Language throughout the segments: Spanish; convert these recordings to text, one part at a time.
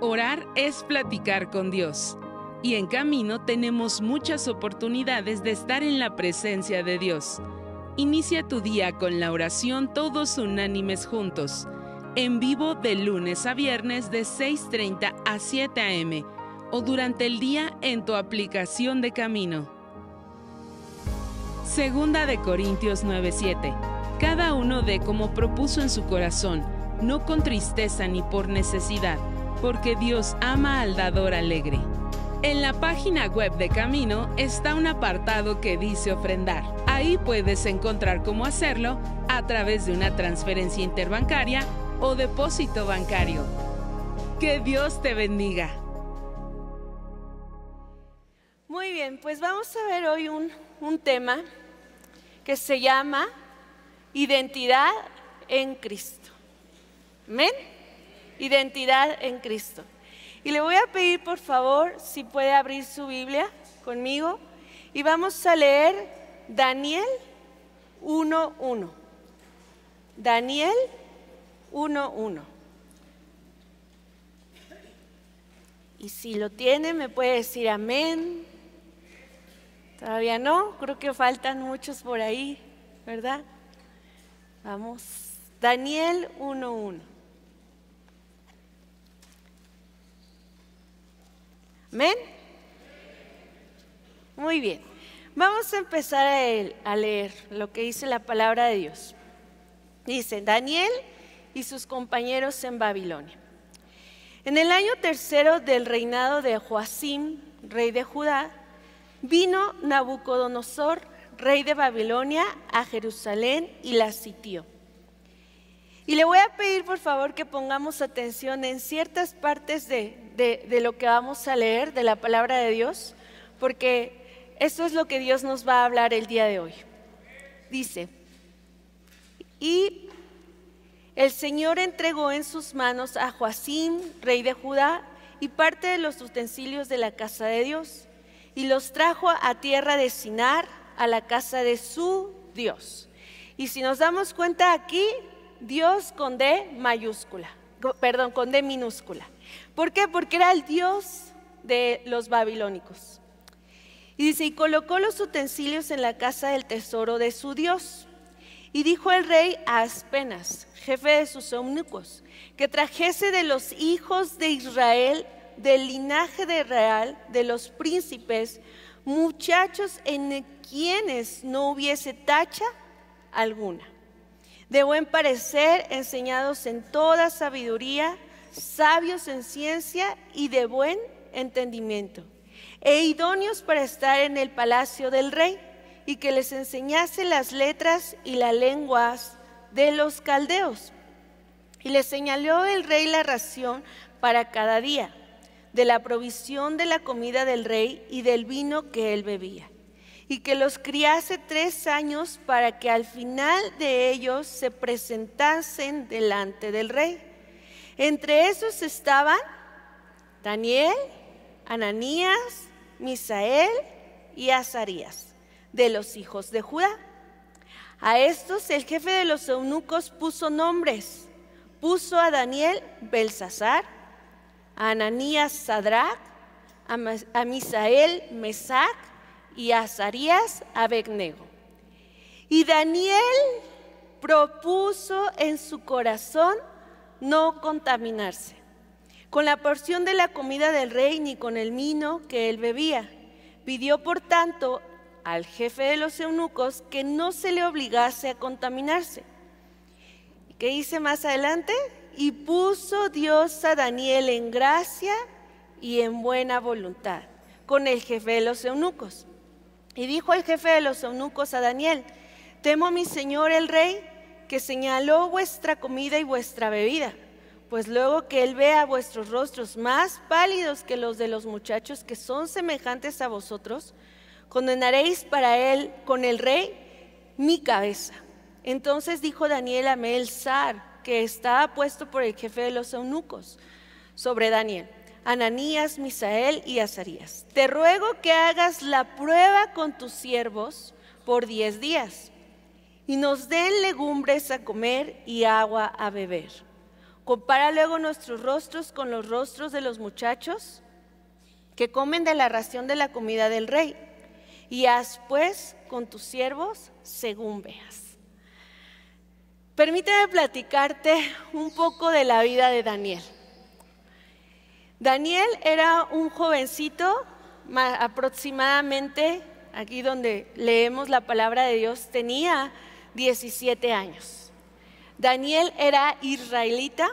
Orar es platicar con Dios. Y en Camino tenemos muchas oportunidades de estar en la presencia de Dios. Inicia tu día con la oración todos unánimes juntos, en vivo de lunes a viernes de 6:30 a 7 a.m. o durante el día en tu aplicación de Camino. Segunda de Corintios 9:7. Cada uno dé como propuso en su corazón, no con tristeza ni por necesidad, porque Dios ama al dador alegre. En la página web de Camino está un apartado que dice ofrendar. Ahí puedes encontrar cómo hacerlo a través de una transferencia interbancaria o depósito bancario. ¡Que Dios te bendiga! Muy bien, pues vamos a ver hoy un tema que se llama identidad en Cristo. ¿Amén? Identidad en Cristo. Y le voy a pedir, por favor, si puede abrir su Biblia conmigo y vamos a leer Daniel 1:1. Daniel 1:1. Y si lo tiene, me puede decir amén. Todavía no, creo que faltan muchos por ahí, ¿verdad? Vamos, Daniel 1:1. ¿Amén? Muy bien. Vamos a empezar a leer lo que dice la palabra de Dios. Dice, Daniel y sus compañeros en Babilonia. En el año 3 del reinado de Joacim, rey de Judá, vino Nabucodonosor, rey de Babilonia, a Jerusalén y la sitió. Y le voy a pedir, por favor, que pongamos atención en ciertas partes de lo que vamos a leer, de la palabra de Dios, porque eso es lo que Dios nos va a hablar el día de hoy. Dice, y el Señor entregó en sus manos a Joacim, rey de Judá, y parte de los utensilios de la casa de Dios, y los trajo a tierra de Sinar, a la casa de su Dios. Y si nos damos cuenta aquí, Dios con D mayúscula, perdón, con D minúscula. ¿Por qué? Porque era el Dios de los babilónicos. Y dice, y colocó los utensilios en la casa del tesoro de su Dios. Y dijo el rey a Aspenas, jefe de sus eunucos, que trajese de los hijos de Israel, del linaje de Israel, de los príncipes, muchachos en quienes no hubiese tacha alguna, de buen parecer, enseñados en toda sabiduría, sabios en ciencia y de buen entendimiento, e idóneos para estar en el palacio del rey, y que les enseñase las letras y las lenguas de los caldeos. Y les señaló el rey la ración para cada día, de la provisión de la comida del rey y del vino que él bebía, y que los criase 3 años para que al final de ellos se presentasen delante del rey. Entre esos estaban Daniel, Ananías, Misael y Azarías, de los hijos de Judá. A estos el jefe de los eunucos puso nombres. Puso a Daniel Belsasar, a Ananías Sadrac, a Misael Mesac y a Azarías Abednego. Y Daniel propuso en su corazón no contaminarse con la porción de la comida del rey ni con el vino que él bebía. Pidió por tanto al jefe de los eunucos que no se le obligase a contaminarse. ¿Qué dice más adelante? Y puso Dios a Daniel en gracia y en buena voluntad con el jefe de los eunucos. Y dijo el jefe de los eunucos a Daniel, temo mi señor el rey, que señaló vuestra comida y vuestra bebida, pues luego que él vea vuestros rostros más pálidos que los de los muchachos que son semejantes a vosotros, condenaréis para él con el rey mi cabeza. Entonces dijo Daniel a Belsasar, que estaba puesto por el jefe de los eunucos, sobre Daniel, Ananías, Misael y Azarías, te ruego que hagas la prueba con tus siervos por 10 días y nos den legumbres a comer y agua a beber, Compara luego nuestros rostros con los rostros de los muchachos que comen de la ración de la comida del rey, y haz pues con tus siervos según veas. Permíteme platicarte un poco de la vida de Daniel. Daniel era un jovencito, aproximadamente, aquí donde leemos la palabra de Dios, tenía 17 años. Daniel era israelita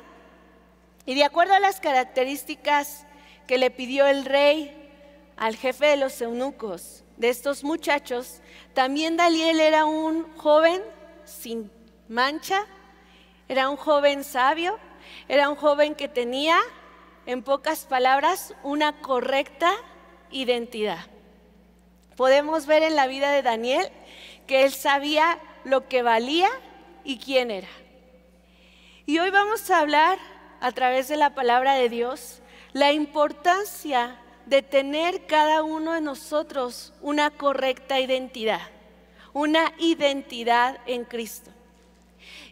y de acuerdo a las características que le pidió el rey al jefe de los eunucos de estos muchachos, también Daniel era un joven sin mancha, era un joven sabio, era un joven que tenía, en pocas palabras, una correcta identidad. Podemos ver en la vida de Daniel que él sabía lo que valía y quién era. Y hoy vamos a hablar a través de la palabra de Dios la importancia de tener cada uno de nosotros una correcta identidad, una identidad en Cristo.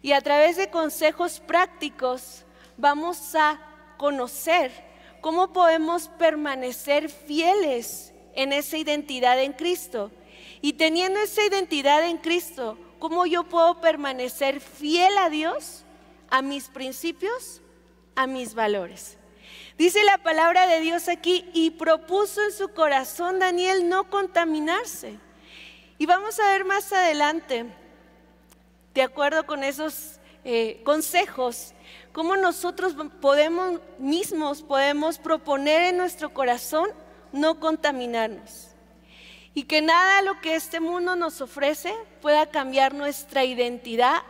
Y a través de consejos prácticos vamos a conocer cómo podemos permanecer fieles en esa identidad en Cristo. Y teniendo esa identidad en Cristo, ¿cómo yo puedo permanecer fiel a Dios, a mis principios, a mis valores? Dice la palabra de Dios aquí, y propuso en su corazón Daniel no contaminarse. Y vamos a ver más adelante, de acuerdo con esos consejos, cómo nosotros podemos proponer en nuestro corazón no contaminarnos. Y que nada lo que este mundo nos ofrece pueda cambiar nuestra identidad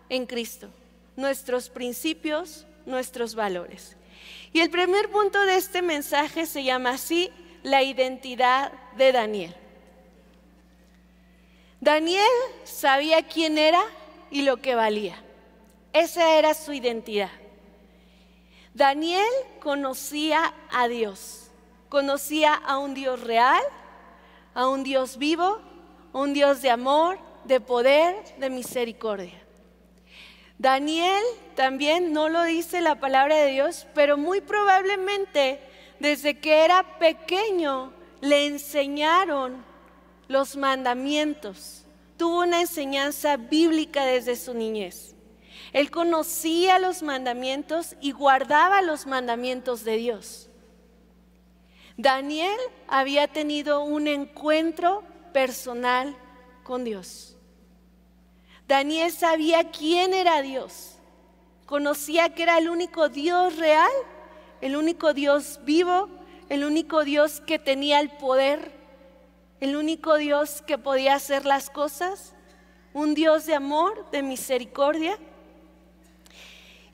en Cristo, nuestros principios, nuestros valores. Y el primer punto de este mensaje se llama así, la identidad de Daniel. Daniel sabía quién era y lo que valía. Esa era su identidad. Daniel conocía a Dios, conocía a un Dios real, a un Dios vivo, a un Dios de amor, de poder, de misericordia. Daniel también no lo dice la palabra de Dios, pero muy probablemente desde que era pequeño le enseñaron los mandamientos. Tuvo una enseñanza bíblica desde su niñez. Él conocía los mandamientos y guardaba los mandamientos de Dios. Daniel había tenido un encuentro personal con Dios. Daniel sabía quién era Dios. Conocía que era el único Dios real, el único Dios vivo, el único Dios que tenía el poder, el único Dios que podía hacer las cosas, un Dios de amor, de misericordia.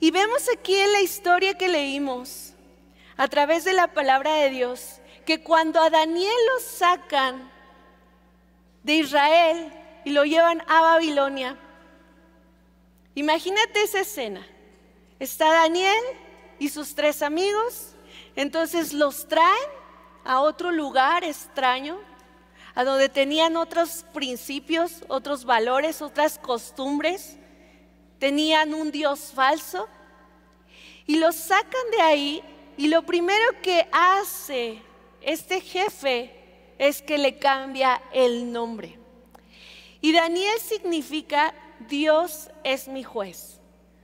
Y vemos aquí en la historia que leímos, a través de la palabra de Dios, que cuando a Daniel lo sacan de Israel y lo llevan a Babilonia, imagínate esa escena. Está Daniel y sus 3 amigos, entonces los traen a otro lugar extraño, a donde tenían otros principios, otros valores, otras costumbres, tenían un Dios falso, y los sacan de ahí, y lo primero que hace este jefe es que le cambia el nombre. Y Daniel significa Dios es mi juez.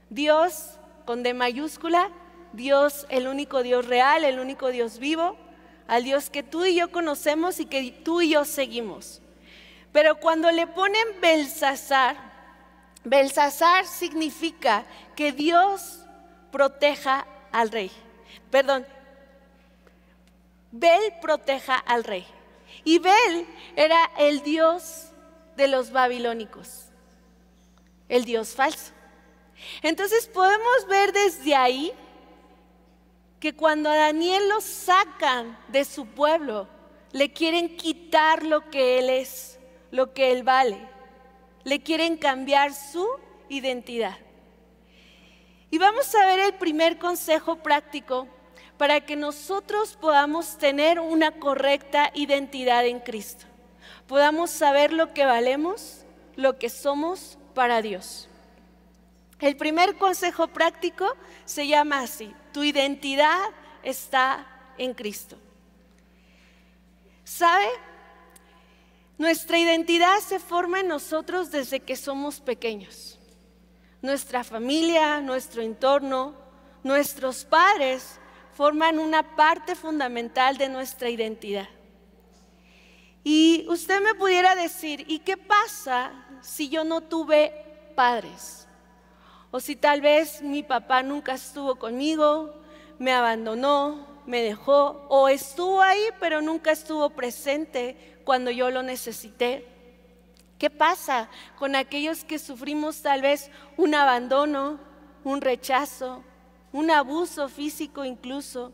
Dios con D mayúscula, Dios, el único Dios real, el único Dios vivo, al Dios que tú y yo conocemos y que tú y yo seguimos. Pero cuando le ponen Belsasar, Belsasar significa que Dios proteja al rey. Perdón, Bel proteja al rey. Y Bel era el dios de los babilónicos, el dios falso. Entonces podemos ver desde ahí que cuando a Daniel lo sacan de su pueblo, le quieren quitar lo que él es, lo que él vale. Le quieren cambiar su identidad. Y vamos a ver el primer consejo práctico para que nosotros podamos tener una correcta identidad en Cristo. Podamos saber lo que valemos, lo que somos para Dios. El primer consejo práctico se llama así: tu identidad está en Cristo. ¿Sabe? Nuestra identidad se forma en nosotros desde que somos pequeños. Nuestra familia, nuestro entorno, nuestros padres forman una parte fundamental de nuestra identidad. Y usted me pudiera decir, ¿y qué pasa si yo no tuve padres? O si tal vez mi papá nunca estuvo conmigo, me abandonó, me dejó, o estuvo ahí pero nunca estuvo presente cuando yo lo necesité. ¿Qué pasa con aquellos que sufrimos tal vez un abandono, un rechazo, un abuso físico incluso?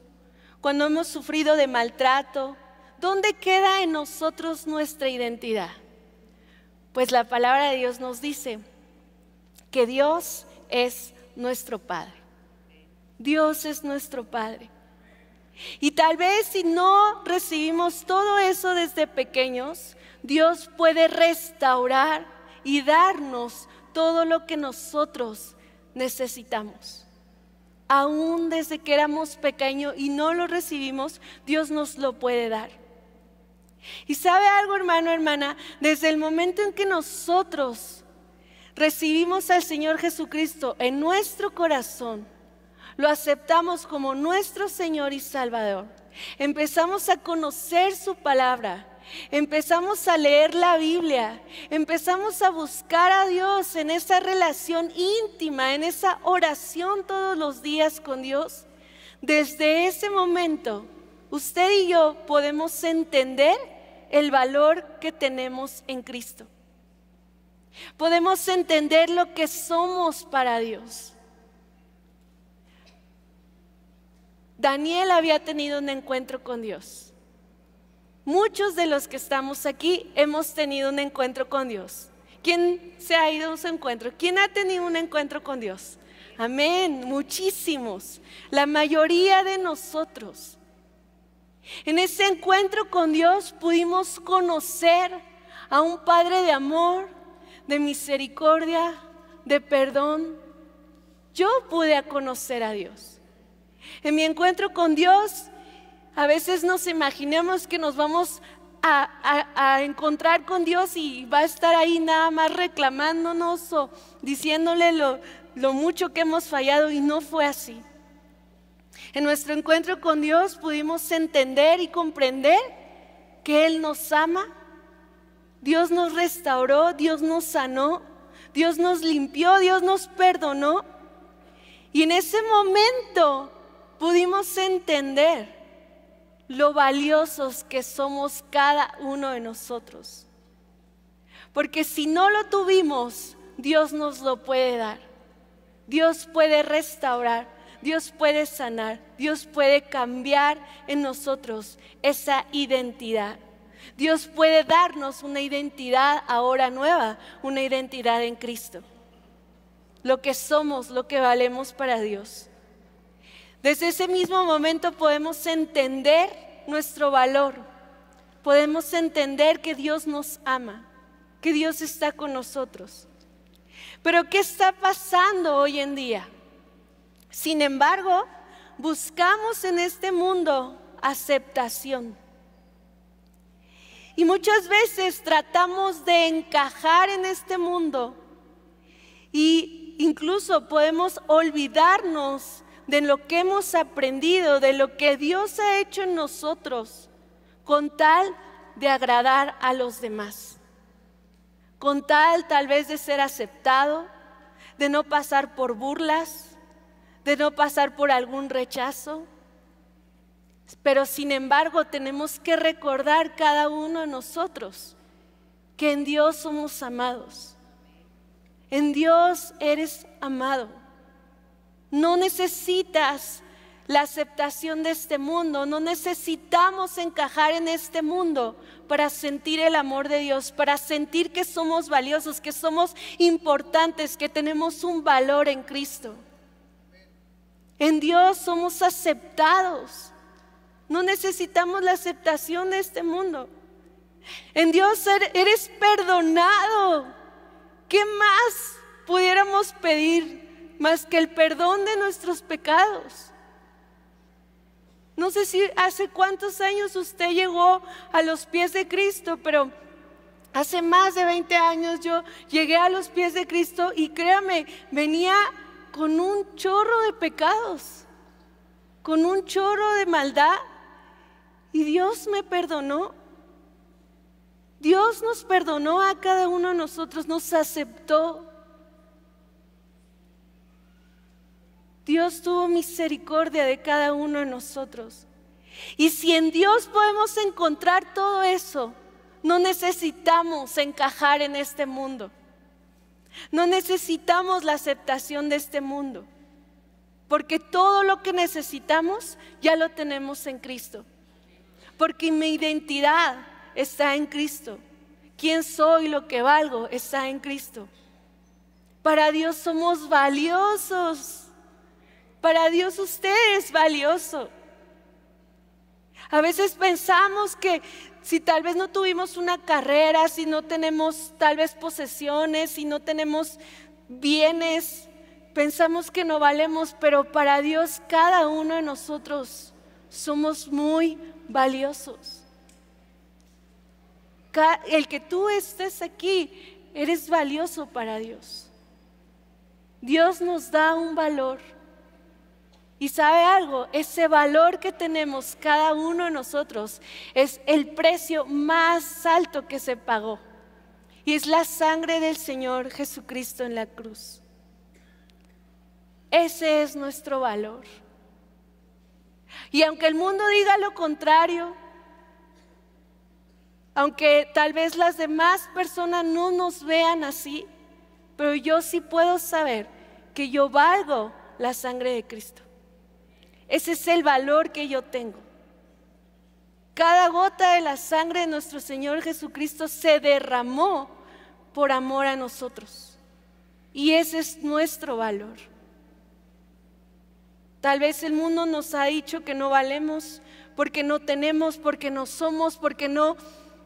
Cuando hemos sufrido de maltrato, ¿dónde queda en nosotros nuestra identidad? Pues la palabra de Dios nos dice que Dios es nuestro Padre. Dios es nuestro Padre. Y tal vez si no recibimos todo eso desde pequeños, Dios puede restaurar y darnos todo lo que nosotros necesitamos. Aún desde que éramos pequeños y no lo recibimos, Dios nos lo puede dar. Y ¿sabe algo, hermano, hermana? Desde el momento en que nosotros recibimos al Señor Jesucristo en nuestro corazón, lo aceptamos como nuestro Señor y Salvador, empezamos a conocer su palabra, empezamos a leer la Biblia, empezamos a buscar a Dios en esa relación íntima, en esa oración todos los días con Dios. Desde ese momento, usted y yo podemos entender el valor que tenemos en Cristo. Podemos entender lo que somos para Dios. Daniel había tenido un encuentro con Dios. Muchos de los que estamos aquí hemos tenido un encuentro con Dios. ¿Quién se ha ido a su encuentro? ¿Quién ha tenido un encuentro con Dios? Amén, muchísimos. La mayoría de nosotros. En ese encuentro con Dios pudimos conocer a un Padre de amor, de misericordia, de perdón. Yo pude conocer a Dios. En mi encuentro con Dios, a veces nos imaginamos que nos vamos a encontrar con Dios y va a estar ahí nada más reclamándonos o diciéndole lo mucho que hemos fallado, y no fue así. En nuestro encuentro con Dios pudimos entender y comprender que Él nos ama. Dios nos restauró, Dios nos sanó, Dios nos limpió, Dios nos perdonó. Y en ese momento pudimos entender lo valiosos que somos cada uno de nosotros. Porque si no lo tuvimos, Dios nos lo puede dar. Dios puede restaurar, Dios puede sanar, Dios puede cambiar en nosotros esa identidad. Dios puede darnos una identidad ahora nueva, una identidad en Cristo. Lo que somos, lo que valemos para Dios. Desde ese mismo momento podemos entender nuestro valor. Podemos entender que Dios nos ama, que Dios está con nosotros. Pero ¿qué está pasando hoy en día? Sin embargo, buscamos en este mundo aceptación. Y muchas veces tratamos de encajar en este mundo y incluso podemos olvidarnos de lo que hemos aprendido, de lo que Dios ha hecho en nosotros, con tal de agradar a los demás, con tal vez de ser aceptado, de no pasar por burlas, de no pasar por algún rechazo. Pero sin embargo tenemos que recordar cada uno de nosotros que en Dios somos amados. En Dios eres amado. No necesitas la aceptación de este mundo, no necesitamos encajar en este mundo para sentir el amor de Dios, para sentir que somos valiosos, que somos importantes, que tenemos un valor en Cristo. En Dios somos aceptados. No necesitamos la aceptación de este mundo. En Dios eres perdonado. ¿Qué más pudiéramos pedir? más que el perdón de nuestros pecados. No sé si hace cuántos años usted llegó a los pies de Cristo, pero hace más de 20 años yo llegué a los pies de Cristo y créame, venía con un chorro de pecados, con un chorro de maldad, y Dios me perdonó. Dios nos perdonó a cada uno de nosotros, nos aceptó. Dios tuvo misericordia de cada uno de nosotros. Y si en Dios podemos encontrar todo eso, no necesitamos encajar en este mundo. No necesitamos la aceptación de este mundo, porque todo lo que necesitamos ya lo tenemos en Cristo. Porque mi identidad está en Cristo. Quién soy, lo que valgo, está en Cristo. Para Dios somos valiosos. Para Dios usted es valioso. A veces pensamos que si tal vez no tuvimos una carrera, si no tenemos tal vez posesiones, si no tenemos bienes, pensamos que no valemos, pero para Dios cada uno de nosotros somos muy valiosos. El que tú estés aquí, eres valioso para Dios. Dios nos da un valor. Y sabe algo, ese valor que tenemos cada uno de nosotros es el precio más alto que se pagó. Y es la sangre del Señor Jesucristo en la cruz. Ese es nuestro valor. Y aunque el mundo diga lo contrario, aunque tal vez las demás personas no nos vean así, pero yo sí puedo saber que yo valgo la sangre de Cristo. Ese es el valor que yo tengo. Cada gota de la sangre de nuestro Señor Jesucristo se derramó por amor a nosotros. Y ese es nuestro valor. Tal vez el mundo nos ha dicho que no valemos, porque no tenemos, porque no somos, porque no,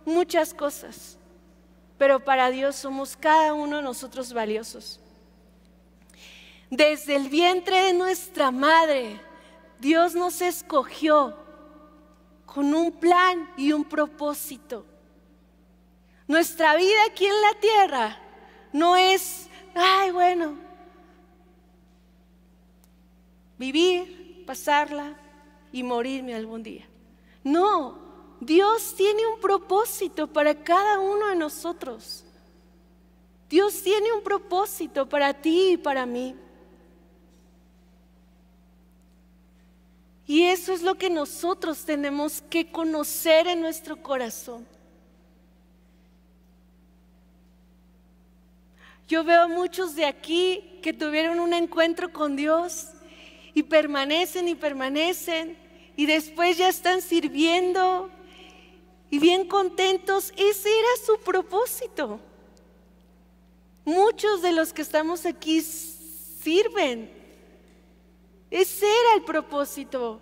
muchas cosas. Pero para Dios somos cada uno de nosotros valiosos. Desde el vientre de nuestra madre, Dios nos escogió con un plan y un propósito. Nuestra vida aquí en la tierra no es, vivir, pasarla y morirme algún día. No, Dios tiene un propósito para cada uno de nosotros. Dios tiene un propósito para ti y para mí. Y eso es lo que nosotros tenemos que conocer en nuestro corazón. Yo veo a muchos de aquí que tuvieron un encuentro con Dios y permanecen y después ya están sirviendo y bien contentos. Ese era su propósito. Muchos de los que estamos aquí sirven. Ese era el propósito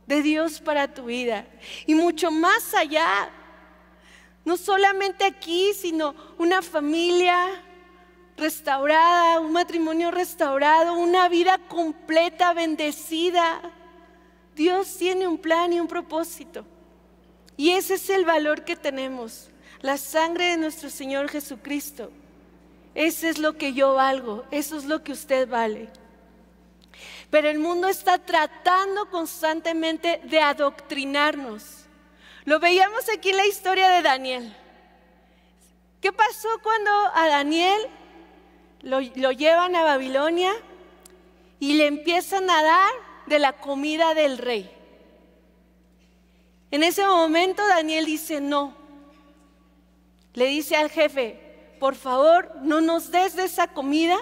de Dios para tu vida. Y mucho más allá. No solamente aquí, sino una familia restaurada, un matrimonio restaurado, una vida completa, bendecida. Dios tiene un plan y un propósito. Y ese es el valor que tenemos. La sangre de nuestro Señor Jesucristo. Ese es lo que yo valgo. Eso es lo que usted vale. Pero el mundo está tratando constantemente de adoctrinarnos. Lo veíamos aquí en la historia de Daniel. ¿Qué pasó cuando a Daniel lo llevan a Babilonia y le empiezan a dar de la comida del rey? En ese momento Daniel dice no. Le dice al jefe, por favor, no nos des de esa comida.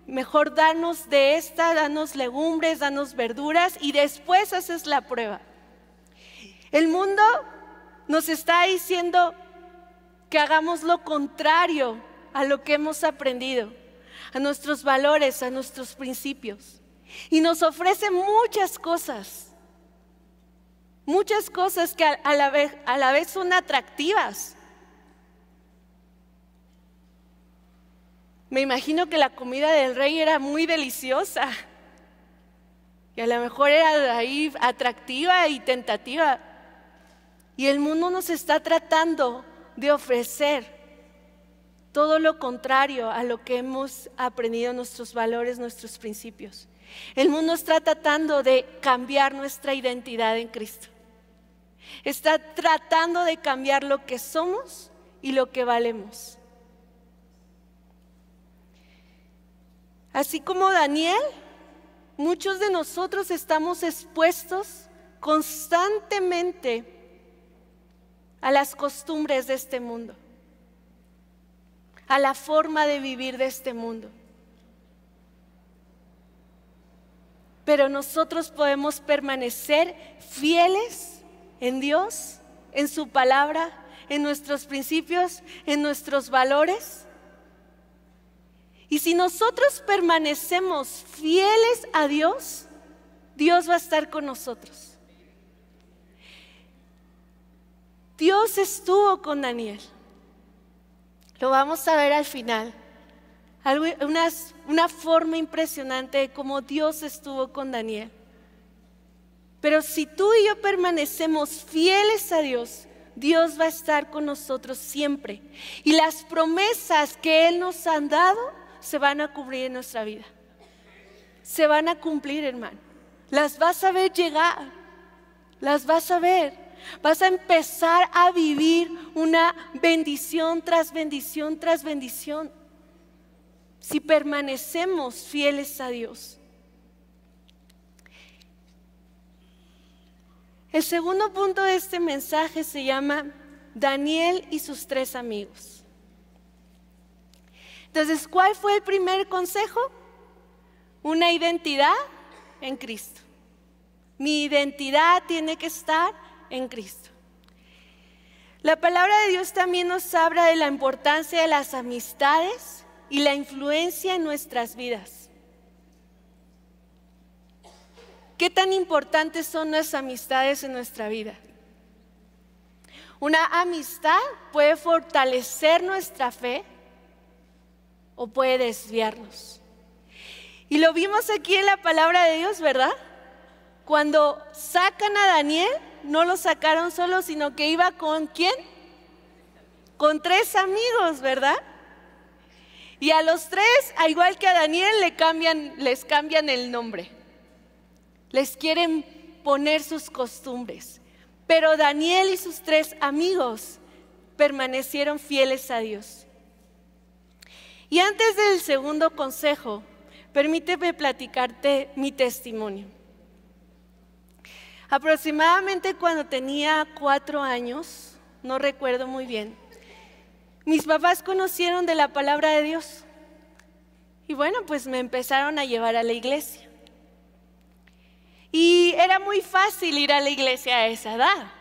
Mejor danos de esta, danos legumbres, danos verduras y después haces la prueba. El mundo nos está diciendo que hagamos lo contrario a lo que hemos aprendido, a nuestros valores, a nuestros principios. Y nos ofrece muchas cosas que a la vez son atractivas. me imagino que la comida del rey era muy deliciosa. Y a lo mejor era ahí atractiva y tentativa. Y el mundo nos está tratando de ofrecer todo lo contrario a lo que hemos aprendido, nuestros valores, nuestros principios. El mundo está tratando de cambiar nuestra identidad en Cristo. Está tratando de cambiar lo que somos y lo que valemos. Así como Daniel, muchos de nosotros estamos expuestos constantemente a las costumbres de este mundo, a la forma de vivir de este mundo. Pero nosotros podemos permanecer fieles en Dios, en su palabra, en nuestros principios, en nuestros valores. Y si nosotros permanecemos fieles a Dios, Dios va a estar con nosotros. Dios estuvo con Daniel. Lo vamos a ver al final. Una forma impresionante de cómo Dios estuvo con Daniel. Pero si tú y yo permanecemos fieles a Dios, Dios va a estar con nosotros siempre. Y las promesas que Él nos ha dado se van a cubrir en nuestra vida. Se van a cumplir, hermano. Las vas a ver llegar. Las vas a ver. Vas a empezar a vivir una bendición tras bendición tras bendición. Si permanecemos fieles a Dios. El segundo punto de este mensaje se llama Daniel y sus 3 amigos. Entonces, ¿cuál fue el primer consejo? Una identidad en Cristo. Mi identidad tiene que estar en Cristo. La palabra de Dios también nos habla de la importancia de las amistades y la influencia en nuestras vidas. ¿Qué tan importantes son las amistades en nuestra vida? Una amistad puede fortalecer nuestra fe o puede desviarnos. Y lo vimos aquí en la palabra de Dios, ¿verdad? Cuando sacan a Daniel, no lo sacaron solo, sino que iba con ¿quién? Con 3 amigos, ¿verdad? Y a los 3, al igual que a Daniel, les cambian el nombre. Les quieren poner sus costumbres. Pero Daniel y sus 3 amigos permanecieron fieles a Dios. Y antes del segundo consejo, permíteme platicarte mi testimonio. Aproximadamente cuando tenía 4 años, no recuerdo muy bien, mis papás conocieron de la palabra de Dios. Y bueno, pues me empezaron a llevar a la iglesia. Y era muy fácil ir a la iglesia a esa edad.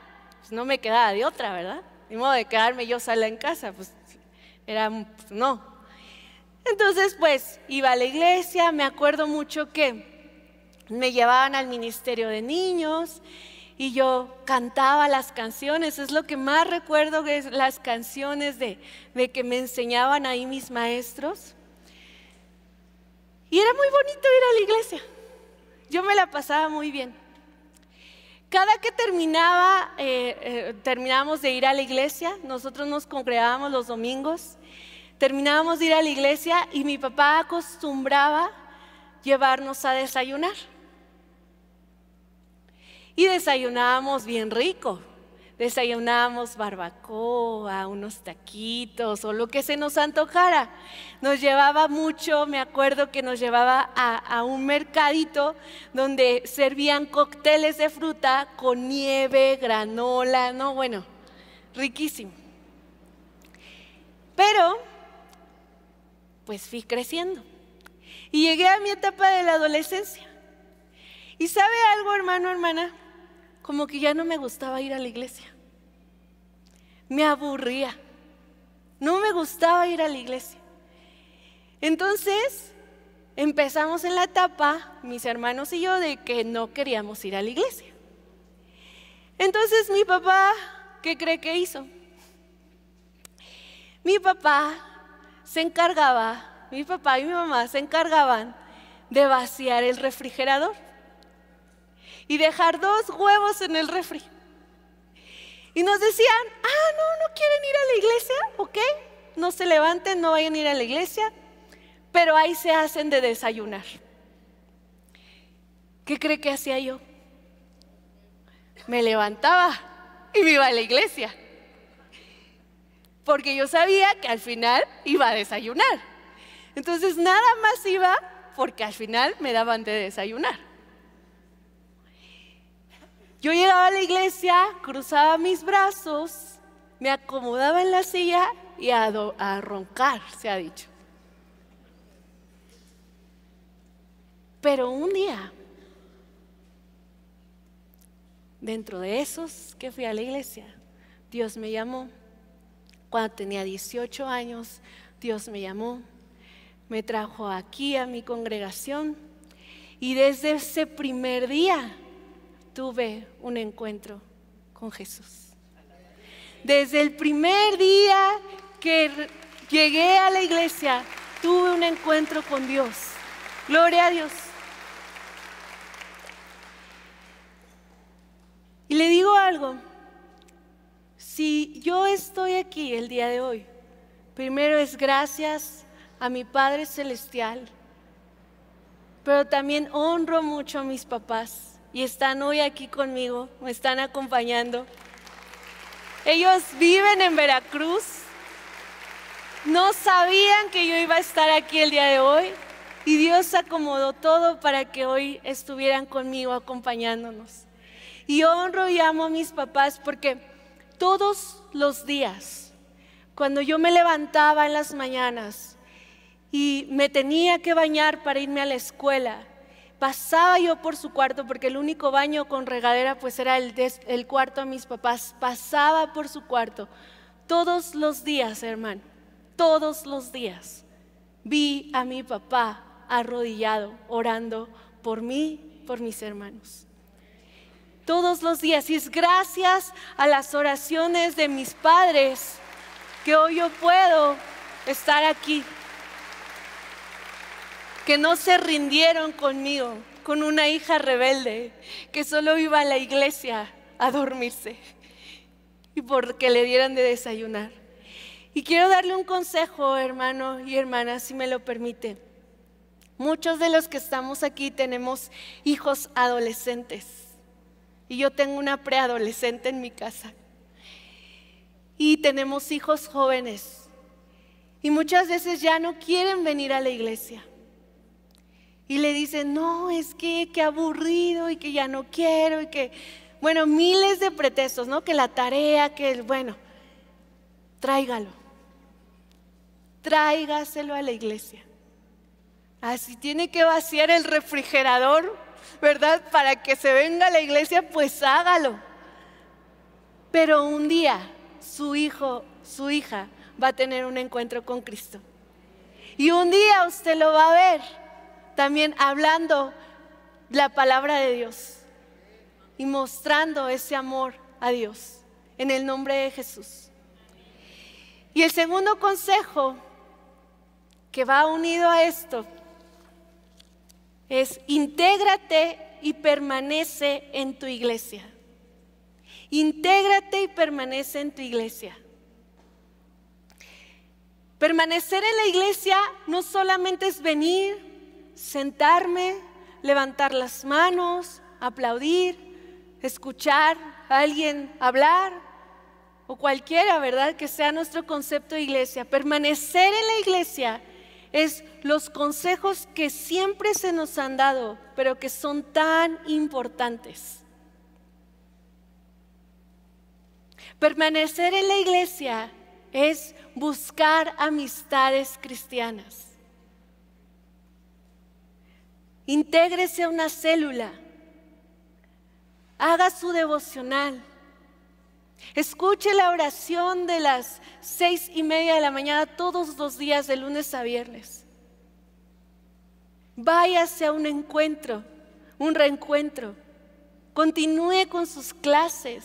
Pues no me quedaba de otra, ¿verdad? Ni modo de quedarme yo sola en casa, pues no. Entonces, pues, iba a la iglesia. Me acuerdo mucho que me llevaban al ministerio de niños y yo cantaba las canciones. Es lo que más recuerdo, que es las canciones de que me enseñaban ahí mis maestros. Y era muy bonito ir a la iglesia. Yo me la pasaba muy bien. Cada que terminábamos de ir a la iglesia, nosotros nos congregábamos los domingos. Terminábamos de ir a la iglesia y mi papá acostumbraba llevarnos a desayunar. Y desayunábamos bien rico. Desayunábamos barbacoa, unos taquitos o lo que se nos antojara. Nos llevaba mucho, me acuerdo que nos llevaba a un mercadito donde servían cócteles de fruta con nieve, granola, no, bueno, riquísimo. Pero pues fui creciendo y llegué a mi etapa de la adolescencia. ¿Y sabe algo, hermano, hermana? Como que ya no me gustaba ir a la iglesia. Me aburría. No me gustaba ir a la iglesia. Entonces empezamos en la etapa, mis hermanos y yo, de que no queríamos ir a la iglesia. Entonces mi papá, ¿qué cree que hizo? Mi papá se encargaba mi papá y mi mamá se encargaban de vaciar el refrigerador y dejar 2 huevos en el refri. Y nos decían, no quieren ir a la iglesia, ¿ok? No se levanten, no vayan a ir a la iglesia, pero ahí se hacen de desayunar. ¿Qué cree que hacía yo? Me levantaba y me iba a la iglesia, porque yo sabía que al final iba a desayunar. Entonces nada más iba porque al final me daban de desayunar. Yo llegaba a la iglesia, cruzaba mis brazos, me acomodaba en la silla y a roncar, se ha dicho. Pero un día, dentro de esos que fui a la iglesia, Dios me llamó. Cuando tenía 18 años, Dios me llamó, me trajo aquí a mi congregación y desde ese primer día tuve un encuentro con Jesús. Desde el primer día que llegué a la iglesia, tuve un encuentro con Dios. Gloria a Dios. Y le digo algo, si yo estoy aquí el día de hoy, primero es gracias a mi Padre Celestial, pero también honro mucho a mis papás y están hoy aquí conmigo, me están acompañando. Ellos viven en Veracruz, no sabían que yo iba a estar aquí el día de hoy y Dios acomodó todo para que hoy estuvieran conmigo acompañándonos. Y honro y amo a mis papás porque todos los días, cuando yo me levantaba en las mañanas y me tenía que bañar para irme a la escuela, pasaba yo por su cuarto, porque el único baño con regadera pues era el cuarto de mis papás. Pasaba por su cuarto todos los días, hermano, todos los días vi a mi papá arrodillado orando por mí, por mis hermanos. Todos los días, y es gracias a las oraciones de mis padres que hoy yo puedo estar aquí, que no se rindieron conmigo, con una hija rebelde que solo iba a la iglesia a dormirse y porque le dieran de desayunar. Y quiero darle un consejo, hermano y hermana, si me lo permite. Muchos de los que estamos aquí tenemos hijos adolescentes. Y yo tengo una preadolescente en mi casa. Y tenemos hijos jóvenes. Y muchas veces ya no quieren venir a la iglesia. Y le dicen, no, es que qué aburrido y que ya no quiero y que, bueno, miles de pretextos, ¿no? Que la tarea, que, bueno, tráigalo. Tráigaselo a la iglesia. Así tiene que vaciar el refrigerador, ¿verdad? Para que se venga a la iglesia, pues hágalo. Pero un día su hijo, su hija va a tener un encuentro con Cristo. Y un día usted lo va a ver también hablando la palabra de Dios y mostrando ese amor a Dios en el nombre de Jesús. Y el segundo consejo que va unido a esto es: intégrate y permanece en tu iglesia. Intégrate y permanece en tu iglesia. Permanecer en la iglesia no solamente es venir, sentarme, levantar las manos, aplaudir, escuchar a alguien hablar o cualquiera, ¿verdad? Que sea nuestro concepto de iglesia. Permanecer en la iglesia es los consejos que siempre se nos han dado, pero que son tan importantes. Permanecer en la iglesia es buscar amistades cristianas. Intégrese a una célula, haga su devocional, escuche la oración de las 6:30 de la mañana todos los días de lunes a viernes. Váyase a un encuentro, un reencuentro, continúe con sus clases.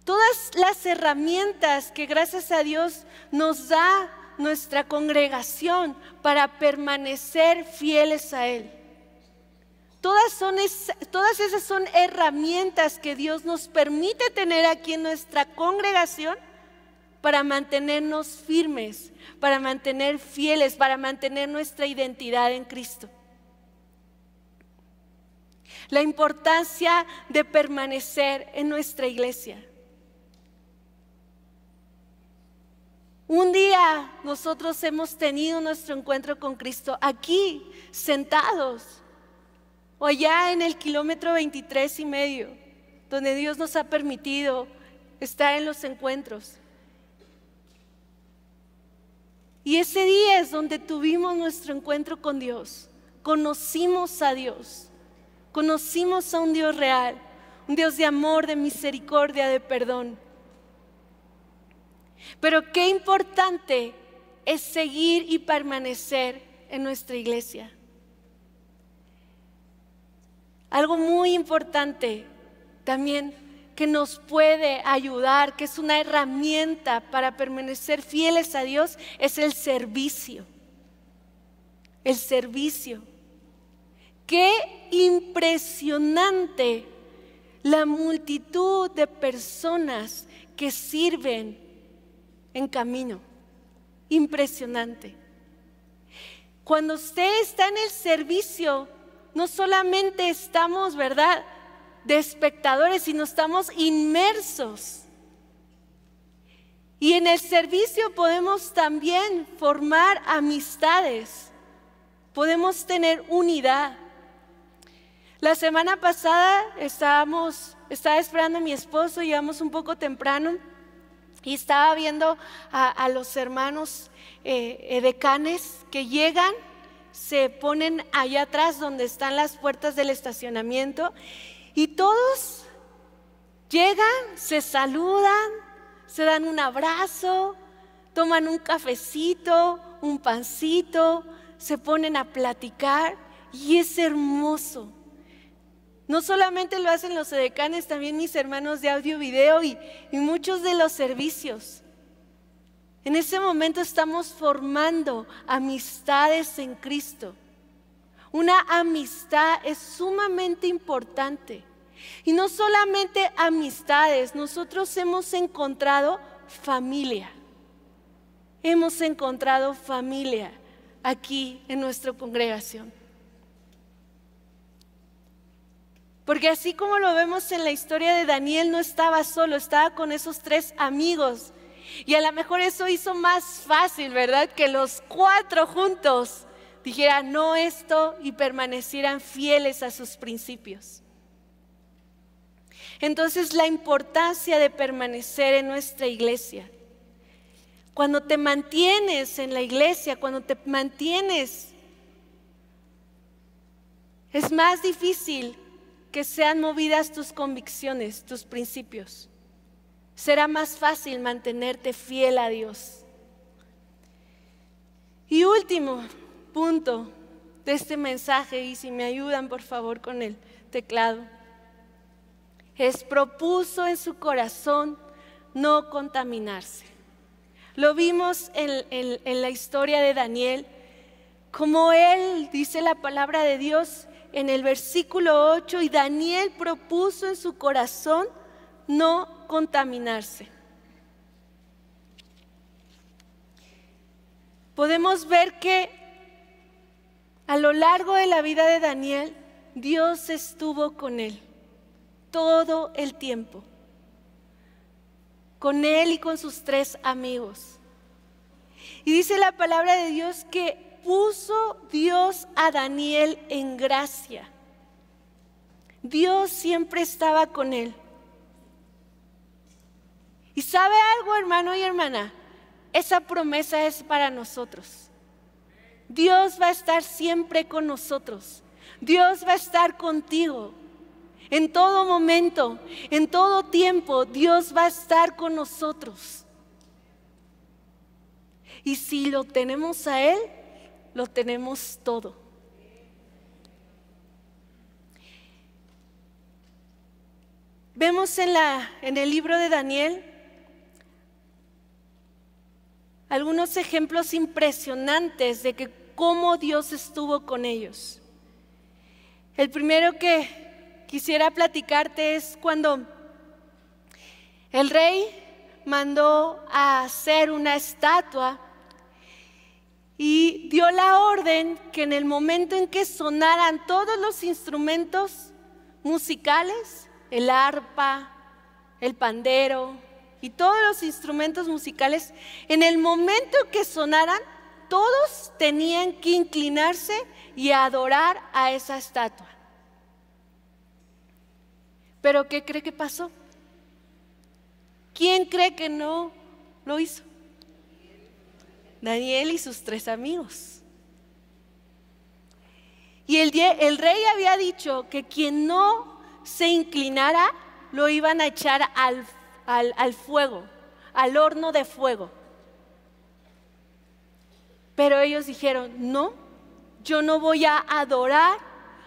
Todas las herramientas que gracias a Dios nos da nuestra congregación para permanecer fieles a Él. Todas esas son herramientas que Dios nos permite tener aquí en nuestra congregación para mantenernos firmes, para mantener fieles, para mantener nuestra identidad en Cristo. La importancia de permanecer en nuestra iglesia. Un día nosotros hemos tenido nuestro encuentro con Cristo aquí, sentados, o allá en el kilómetro 23.5, donde Dios nos ha permitido estar en los encuentros. Y ese día es donde tuvimos nuestro encuentro con Dios. Conocimos a Dios, conocimos a un Dios real, un Dios de amor, de misericordia, de perdón. Pero qué importante es seguir y permanecer en nuestra iglesia. Algo muy importante también que nos puede ayudar, que es una herramienta para permanecer fieles a Dios, es el servicio. El servicio. Qué impresionante la multitud de personas que sirven en camino. Impresionante. Cuando usted está en el servicio, no solamente estamos, ¿verdad?, de espectadores, sino estamos inmersos. Y en el servicio podemos también formar amistades, podemos tener unidad. La semana pasada estaba esperando a mi esposo, llegamos un poco temprano y estaba viendo a los hermanos edecanes que llegan, se ponen allá atrás donde están las puertas del estacionamiento y todos llegan, se saludan, se dan un abrazo, toman un cafecito, un pancito, se ponen a platicar y es hermoso. No solamente lo hacen los edecanes, también mis hermanos de audio y video y muchos de los servicios. En ese momento estamos formando amistades en Cristo. Una amistad es sumamente importante. Y no solamente amistades, nosotros hemos encontrado familia. Hemos encontrado familia aquí en nuestra congregación. Porque así como lo vemos en la historia de Daniel, no estaba solo, estaba con esos 3 amigos. Y a lo mejor eso hizo más fácil, ¿verdad?, que los 4 juntos dijeran no esto y permanecieran fieles a sus principios. Entonces, la importancia de permanecer en nuestra iglesia. Cuando te mantienes en la iglesia, cuando te mantienes, es más difícil que sean movidas tus convicciones, tus principios. Será más fácil mantenerte fiel a Dios. Y último punto de este mensaje, y si me ayudan por favor con el teclado, es propuso en su corazón no contaminarse. Lo vimos en la historia de Daniel, como él, dice la palabra de Dios en el versículo 8, y Daniel propuso en su corazón no contaminarse. Podemos ver que a lo largo de la vida de Daniel, Dios estuvo con él todo el tiempo, con él y con sus 3 amigos. Y dice la palabra de Dios que puso Dios a Daniel en gracia. Dios siempre estaba con él. Y ¿sabe algo, hermano y hermana? Esa promesa es para nosotros. Dios va a estar siempre con nosotros. Dios va a estar contigo. En todo momento, en todo tiempo, Dios va a estar con nosotros. Y si lo tenemos a Él, lo tenemos todo. Vemos en el libro de Daniel algunos ejemplos impresionantes de que cómo Dios estuvo con ellos. El primero que quisiera platicarte es cuando el rey mandó a hacer una estatua y dio la orden que en el momento en que sonaran todos los instrumentos musicales, el arpa, el pandero y todos los instrumentos musicales, en el momento que sonaran, todos tenían que inclinarse y adorar a esa estatua. ¿Pero qué cree que pasó? ¿Quién cree que no lo hizo? Daniel y sus 3 amigos. Y el rey había dicho que quien no se inclinara lo iban a echar al fuego, al horno de fuego. Pero ellos dijeron, no, yo no voy a adorar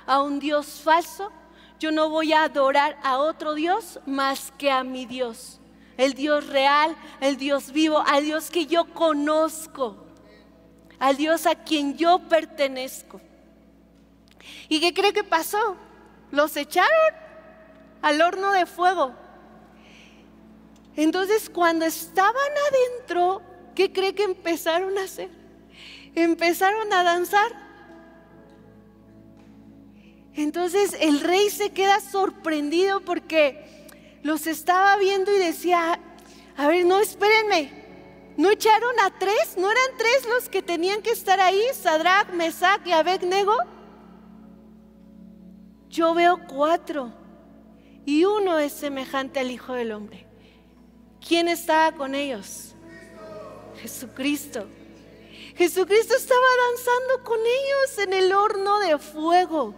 a un Dios falso, yo no voy a adorar a otro Dios más que a mi Dios. El Dios real, el Dios vivo, al Dios que yo conozco, al Dios a quien yo pertenezco. ¿Y qué cree que pasó? Los echaron al horno de fuego. Entonces, cuando estaban adentro, ¿qué cree que empezaron a hacer? Empezaron a danzar. Entonces el rey se queda sorprendido porque los estaba viendo y decía, a ver, no, espérenme, ¿no echaron a 3? ¿No eran 3 los que tenían que estar ahí? Sadrach, Mesach y Abednego. Yo veo 4 y uno es semejante al Hijo del Hombre. ¿Quién estaba con ellos? Jesucristo. Jesucristo estaba danzando con ellos en el horno de fuego.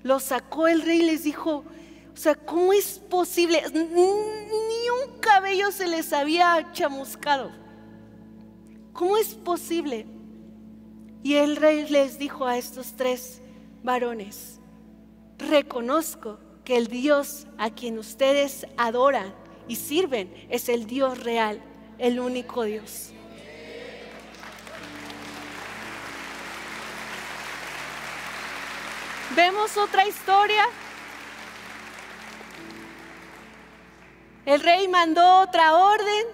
Lo sacó el rey y les dijo, o sea, ¿cómo es posible? Ni un cabello se les había chamuscado. ¿Cómo es posible? Y el rey les dijo a estos 3 varones, reconozco que el Dios a quien ustedes adoran y sirven es el Dios real, el único Dios. Vemos otra historia. El rey mandó otra orden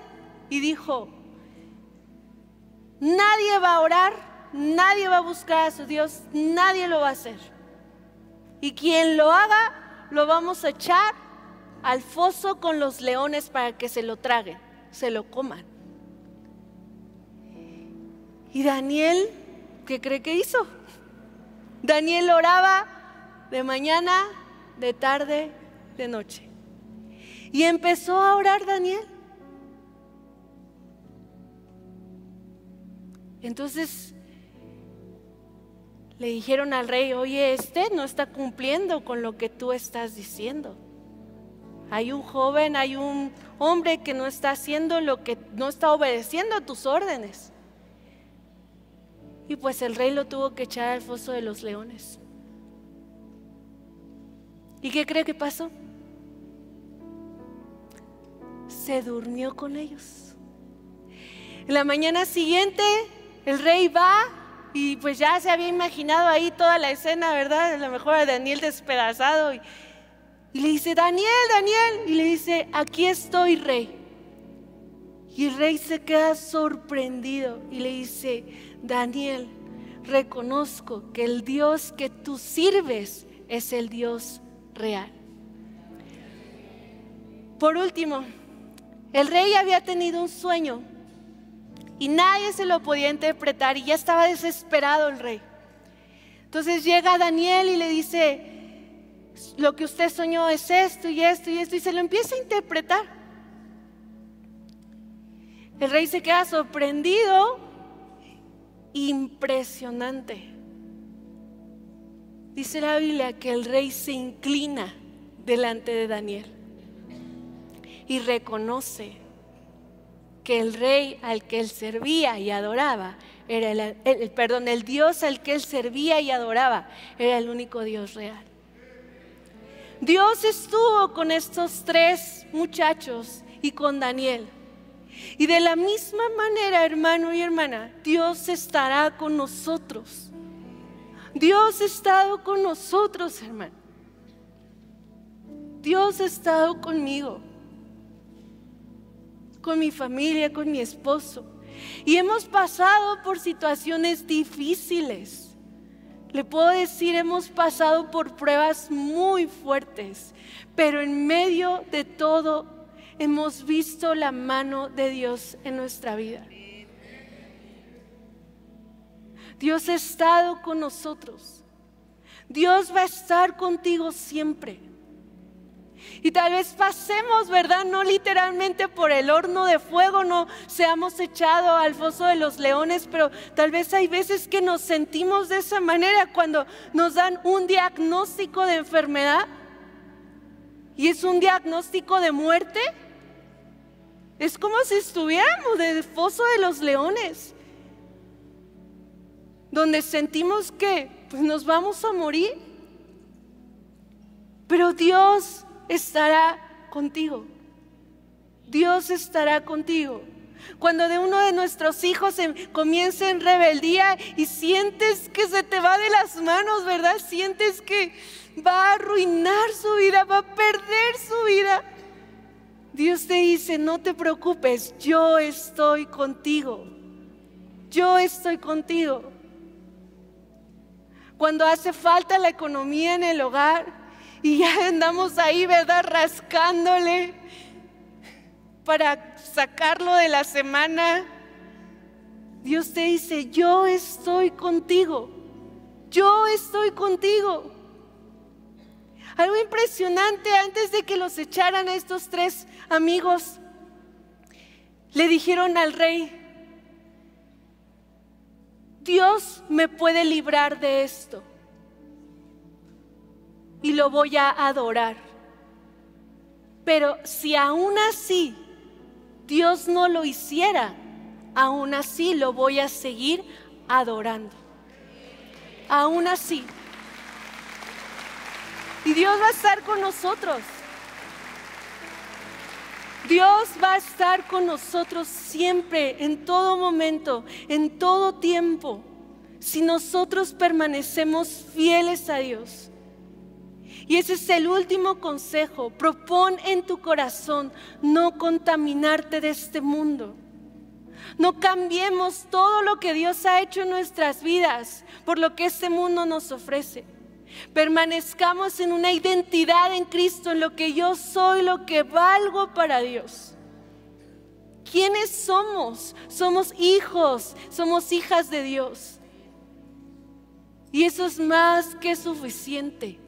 y dijo, nadie va a orar, nadie va a buscar a su Dios, nadie lo va a hacer. Y quien lo haga, lo vamos a echar al foso con los leones para que se lo traguen, se lo coman. Y Daniel, ¿qué cree que hizo? Daniel oraba de mañana, de tarde, de noche. Y empezó a orar Daniel. Entonces le dijeron al rey, oye, no está cumpliendo con lo que tú estás diciendo. Hay un joven, hay un hombre que no está haciendo no está obedeciendo tus órdenes. Y pues el rey lo tuvo que echar al foso de los leones. ¿Y qué cree que pasó? Se durmió con ellos. En la mañana siguiente el rey va y pues ya se había imaginado ahí toda la escena, ¿verdad? A lo mejor a Daniel despedazado y le dice, Daniel, Daniel, y le dice, aquí estoy, rey. Y el rey se queda sorprendido y le dice, Daniel, reconozco que el Dios que tú sirves es el Dios real. Por último, el rey había tenido un sueño y nadie se lo podía interpretar y ya estaba desesperado el rey. Entonces llega Daniel y le dice, lo que usted soñó es esto y esto y esto, y se lo empieza a interpretar. El rey se queda sorprendido, impresionante. Dice la Biblia que el rey se inclina delante de Daniel y reconoce que el rey al que él servía y adoraba era el Dios al que él servía y adoraba era el único Dios real. Dios estuvo con estos 3 muchachos y con Daniel. Y de la misma manera, hermano y hermana, Dios estará con nosotros. Dios ha estado con nosotros, hermano. Dios ha estado conmigo, con mi familia, con mi esposo. Y hemos pasado por situaciones difíciles. Le puedo decir, hemos pasado por pruebas muy fuertes, pero en medio de todo hemos visto la mano de Dios en nuestra vida. Dios ha estado con nosotros. Dios va a estar contigo siempre. Y tal vez pasemos, ¿verdad? No literalmente por el horno de fuego, no seamos echados al foso de los leones, pero tal vez hay veces que nos sentimos de esa manera cuando nos dan un diagnóstico de enfermedad y es un diagnóstico de muerte. Es como si estuviéramos en el foso de los leones, donde sentimos que pues, nos vamos a morir. Pero Dios estará contigo. Dios estará contigo. Cuando de uno de nuestros hijos comienza en rebeldía y sientes que se te va de las manos, ¿verdad? Sientes que va a arruinar su vida, va a perder su vida. Dios te dice, no te preocupes, yo estoy contigo. Yo estoy contigo. Cuando hace falta la economía en el hogar y ya andamos ahí, ¿verdad? Rascándole para sacarlo de la semana. Dios te dice, yo estoy contigo. Yo estoy contigo. Algo impresionante, antes de que los echaran a estos 3 amigos, le dijeron al rey, Dios me puede librar de esto y lo voy a adorar. Pero si aún así Dios no lo hiciera, aún así lo voy a seguir adorando. Aún así. Y Dios va a estar con nosotros. Dios va a estar con nosotros siempre, en todo momento, en todo tiempo, si nosotros permanecemos fieles a Dios. Y ese es el último consejo. Propón en tu corazón no contaminarte de este mundo. No cambiemos todo lo que Dios ha hecho en nuestras vidas por lo que este mundo nos ofrece. Permanezcamos en una identidad en Cristo, en lo que yo soy, lo que valgo para Dios. ¿Quiénes somos? Somos hijos, somos hijas de Dios. Y eso es más que suficiente.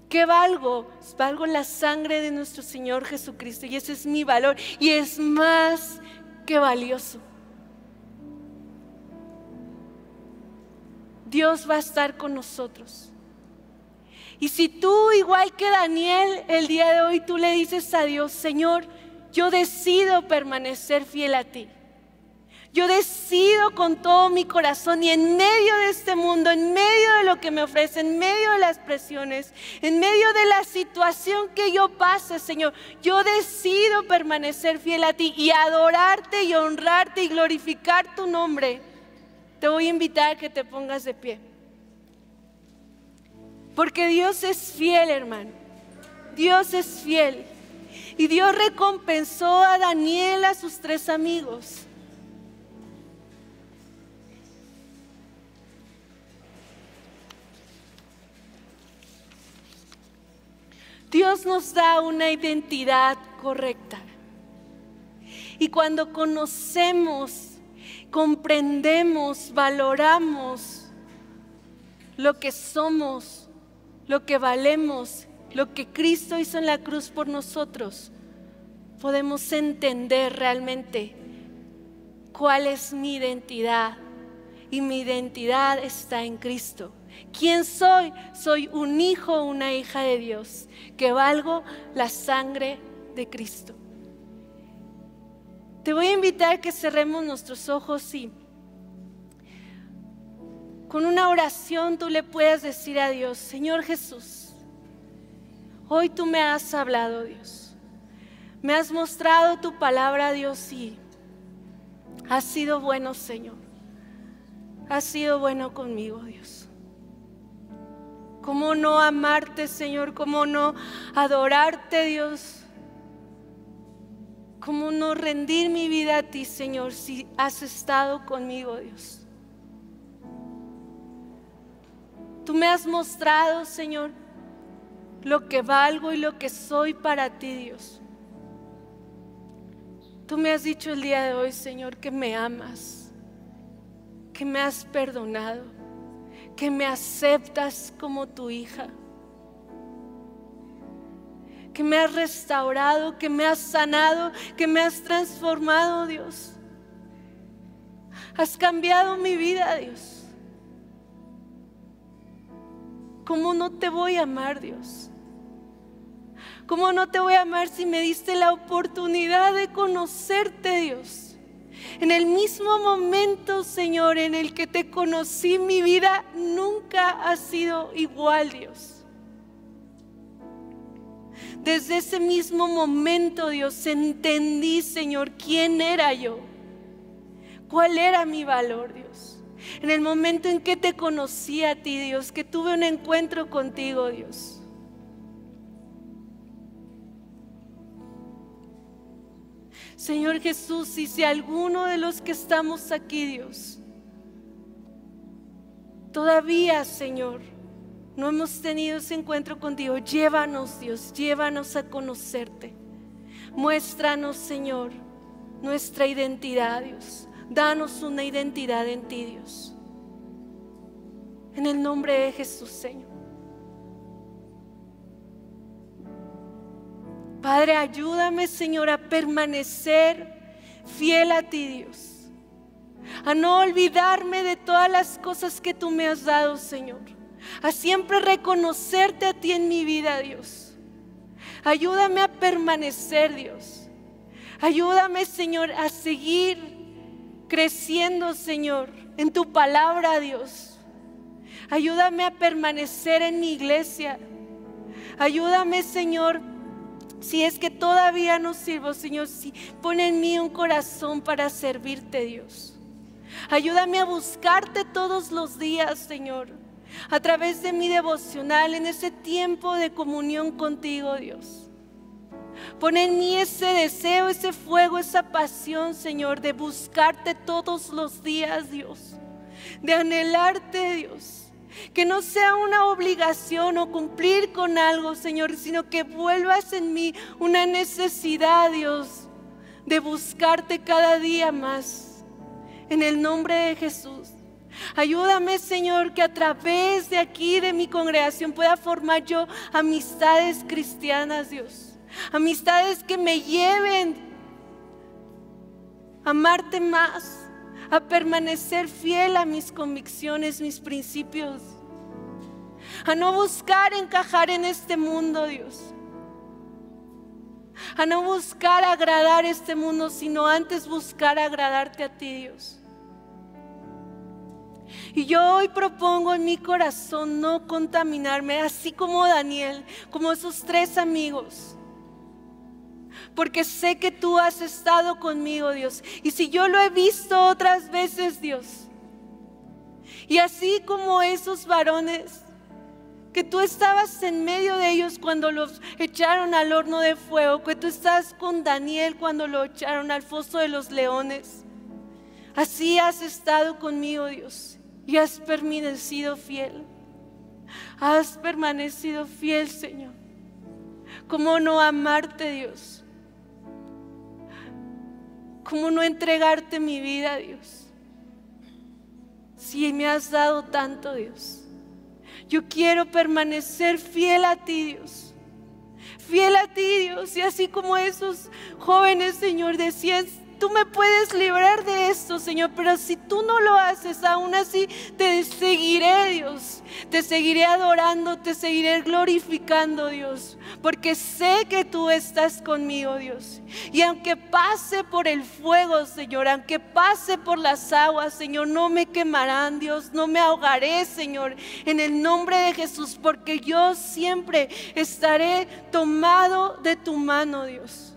¿Qué valgo? Valgo la sangre de nuestro Señor Jesucristo y ese es mi valor y es más que valioso. Dios va a estar con nosotros. Y si tú, igual que Daniel, el día de hoy tú le dices a Dios, Señor, yo decido permanecer fiel a ti. Yo decido con todo mi corazón y en medio de este mundo, en medio de lo que me ofrece, en medio de las presiones, en medio de la situación que yo pase, Señor, yo decido permanecer fiel a ti y adorarte y honrarte y glorificar tu nombre. Te voy a invitar a que te pongas de pie. Porque Dios es fiel, hermano. Dios es fiel. Y Dios recompensó a Daniel, a sus 3 amigos. Dios nos da una identidad correcta. Y cuando conocemos, comprendemos, valoramos lo que somos, lo que valemos, lo que Cristo hizo en la cruz por nosotros, podemos entender realmente cuál es mi identidad. Y mi identidad está en Cristo. ¿Quién soy? Soy un hijo, una hija de Dios, que valgo la sangre de Cristo. Te voy a invitar a que cerremos nuestros ojos y con una oración tú le puedas decir a Dios, Señor Jesús, hoy tú me has hablado, Dios. Me has mostrado tu palabra, Dios, y has sido bueno, Señor. Has sido bueno conmigo, Dios. ¿Cómo no amarte, Señor? ¿Cómo no adorarte, Dios? ¿Cómo no rendir mi vida a ti, Señor, si has estado conmigo, Dios? Tú me has mostrado, Señor, lo que valgo y lo que soy para ti, Dios. Tú me has dicho el día de hoy, Señor, que me amas, que me has perdonado, que me aceptas como tu hija, que me has restaurado, que me has sanado, que me has transformado, Dios. Has cambiado mi vida, Dios. ¿Cómo no te voy a amar, Dios? ¿Cómo no te voy a amar si me diste la oportunidad de conocerte, Dios? En el mismo momento, Señor, en el que te conocí, mi vida nunca ha sido igual, Dios. Desde ese mismo momento, Dios, entendí, Señor, quién era yo, cuál era mi valor, Dios. En el momento en que te conocí a ti, Dios, que tuve un encuentro contigo, Dios. Señor Jesús, y si alguno de los que estamos aquí, Dios, todavía, Señor, no hemos tenido ese encuentro contigo, llévanos, Dios, llévanos a conocerte. Muéstranos, Señor, nuestra identidad, Dios. Danos una identidad en ti, Dios. En el nombre de Jesús, Señor. Padre, ayúdame, Señor, a permanecer fiel a ti, Dios. A no olvidarme de todas las cosas que tú me has dado, Señor. A siempre reconocerte a ti en mi vida, Dios. Ayúdame a permanecer, Dios. Ayúdame, Señor, a seguir creciendo, Señor, en tu palabra, Dios. Ayúdame a permanecer en mi iglesia. Ayúdame, Señor, si es que todavía no sirvo, Señor, si pon en mí un corazón para servirte, Dios. Ayúdame a buscarte todos los días, Señor, a través de mi devocional, en ese tiempo de comunión contigo, Dios. Pon en mí ese deseo, ese fuego, esa pasión, Señor, de buscarte todos los días, Dios. De anhelarte, Dios. Que no sea una obligación o cumplir con algo, Señor, sino que vuelvas en mí una necesidad, Dios, de buscarte cada día más. En el nombre de Jesús. Ayúdame, Señor, que a través de aquí, de mi congregación, pueda formar yo amistades cristianas, Dios. Amistades que me lleven a amarte más, a permanecer fiel a mis convicciones, mis principios, a no buscar encajar en este mundo, Dios, a no buscar agradar a este mundo, sino antes buscar agradarte a ti, Dios. Y yo hoy propongo en mi corazón no contaminarme, así como Daniel, como esos 3 amigos. Porque sé que tú has estado conmigo, Dios. Y si yo lo he visto otras veces, Dios. Y así como esos varones, que tú estabas en medio de ellos cuando los echaron al horno de fuego, que tú estás con Daniel cuando lo echaron al foso de los leones. Así has estado conmigo, Dios. Y has permanecido fiel. Has permanecido fiel, Señor. ¿Cómo no amarte, Dios? ¿Cómo no entregarte mi vida, Dios? Si me has dado tanto, Dios. Yo quiero permanecer fiel a ti, Dios. Fiel a ti, Dios. Y así como esos jóvenes, Señor, decían, tú me puedes librar de esto, Señor, pero si tú no lo haces, aún así te seguiré, Dios. Te seguiré adorando, te seguiré glorificando, Dios, porque sé que tú estás conmigo, Dios. Y aunque pase por el fuego, Señor, aunque pase por las aguas, Señor, no me quemarán, Dios, no me ahogaré, Señor, en el nombre de Jesús, porque yo siempre estaré tomado de tu mano, Dios.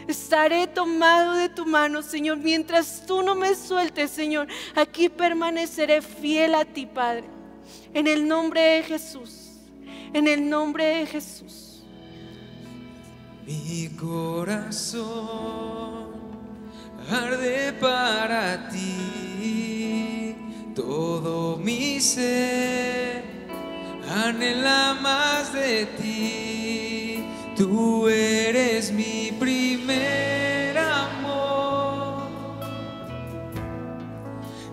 Estaré tomado de tu mano, Señor. Mientras tú no me sueltes, Señor, aquí permaneceré fiel a ti, Padre. En el nombre de Jesús. En el nombre de Jesús. Mi corazón arde para ti, todo mi ser anhela más de ti. Tú eres mi primer amor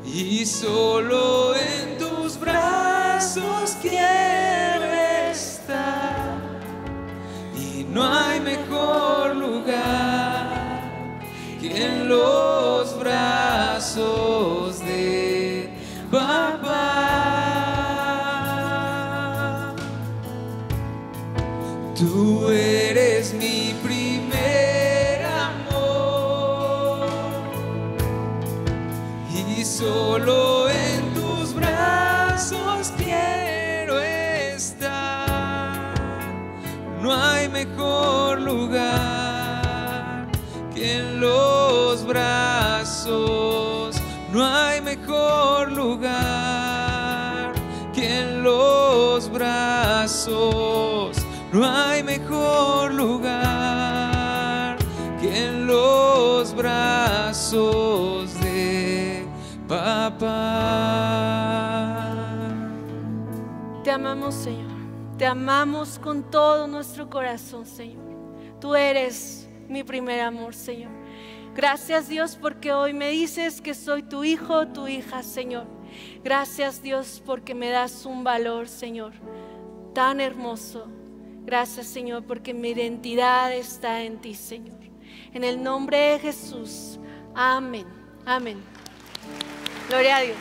y solo en tus brazos quiero estar, y no hay mejor lugar que en los brazos de papá. Tú eres mi primer amor y solo en tus brazos quiero estar. No hay mejor lugar que en los brazos. No hay mejor lugar que en los brazos. No hay mejor lugar que en los brazos de papá. Te amamos, Señor. Te amamos con todo nuestro corazón, Señor. Tú eres mi primer amor, Señor. Gracias, Dios, porque hoy me dices que soy tu hijo, tu hija, Señor. Gracias, Dios, porque me das un valor, Señor, tan hermoso. Gracias, Señor, porque mi identidad está en ti, Señor. En el nombre de Jesús. Amén. Amén. Gloria a Dios.